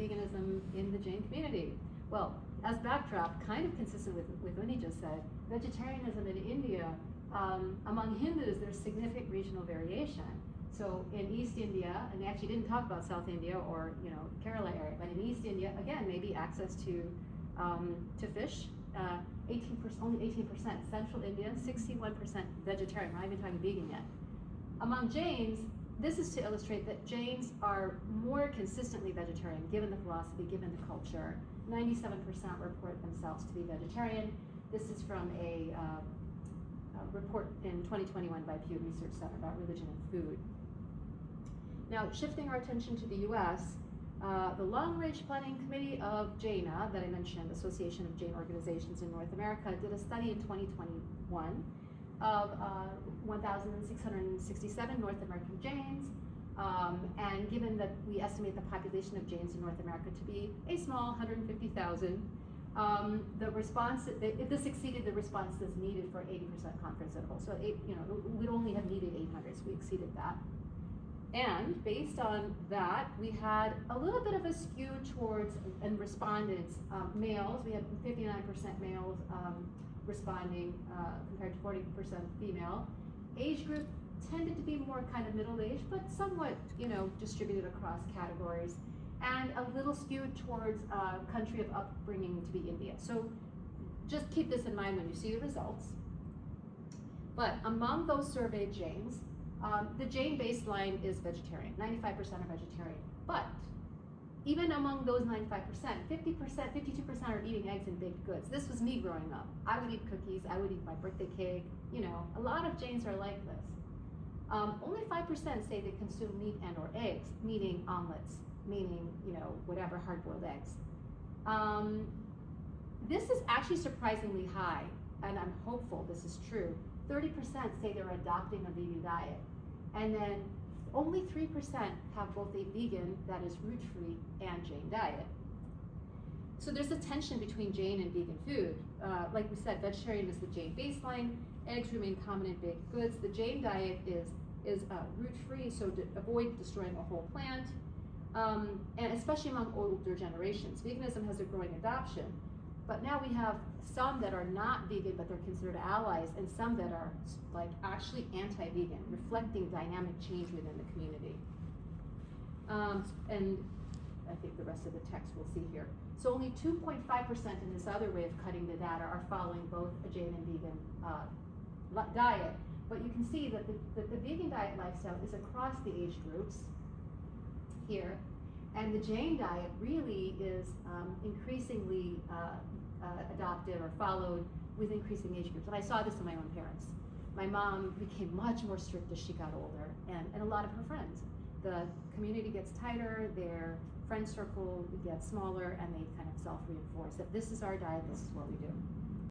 veganism in the Jain community? Well, as backdrop, kind of consistent with what he just said, vegetarianism in India, among Hindus, there's significant regional variation. So in East India, and they actually didn't talk about South India or Kerala area, but in East India, again, maybe access to fish, 18%, only 18%. Central India, 61% vegetarian. We're not even talking vegan yet. Among Jains, this is to illustrate that Jains are more consistently vegetarian, given the philosophy, given the culture. 97% report themselves to be vegetarian. This is from a report in 2021 by Pew Research Center about religion and food. Now, shifting our attention to the US, the Long Range Planning Committee of Jaina, that I mentioned, Association of Jain Organizations in North America, did a study in 2021 of 1,667 North American Jains. And given that we estimate the population of Jains in North America to be a small 150,000, the response, this exceeded the responses needed for 80% confidence interval. So we'd only have needed 800, so we exceeded that. And based on that, we had a little bit of a skew towards, and respondents, males, we had 59% males responding compared to 40% female. Age group tended to be more kind of middle-aged, but somewhat, distributed across categories, and a little skewed towards country of upbringing to be India. So just keep this in mind when you see the results. But among those surveyed Jains, the Jain baseline is vegetarian. 95% are vegetarian. But even among those 95%, 50%, 52% are eating eggs and baked goods. This was me growing up. I would eat cookies. I would eat my birthday cake. A lot of Jains are like this. Only 5% say they consume meat and or eggs, meaning omelets, meaning, whatever, hard-boiled eggs. This is actually surprisingly high, and I'm hopeful this is true. 30% say they're adopting a vegan diet, and then only 3% have both a vegan, that is root-free, and Jain diet. So there's a tension between Jain and vegan food. Like we said, vegetarian is the Jain baseline. Eggs remain common in baked goods. The Jain diet is root-free, so to avoid destroying a whole plant, and especially among older generations. Veganism has a growing adoption, but now we have some that are not vegan, but they're considered allies, and some that are actually anti-vegan, reflecting dynamic change within the community. And I think the rest of the text we'll see here. So only 2.5% in this other way of cutting the data are following both a Jain and vegan diet. But you can see that the vegan diet lifestyle is across the age groups here, and the Jain diet really is increasingly adopted or followed with increasing age groups. And I saw this in my own parents. My mom became much more strict as she got older, and a lot of her friends. The community gets tighter, their friend circle gets smaller, and they kind of self-reinforce that this is our diet, this is what we do.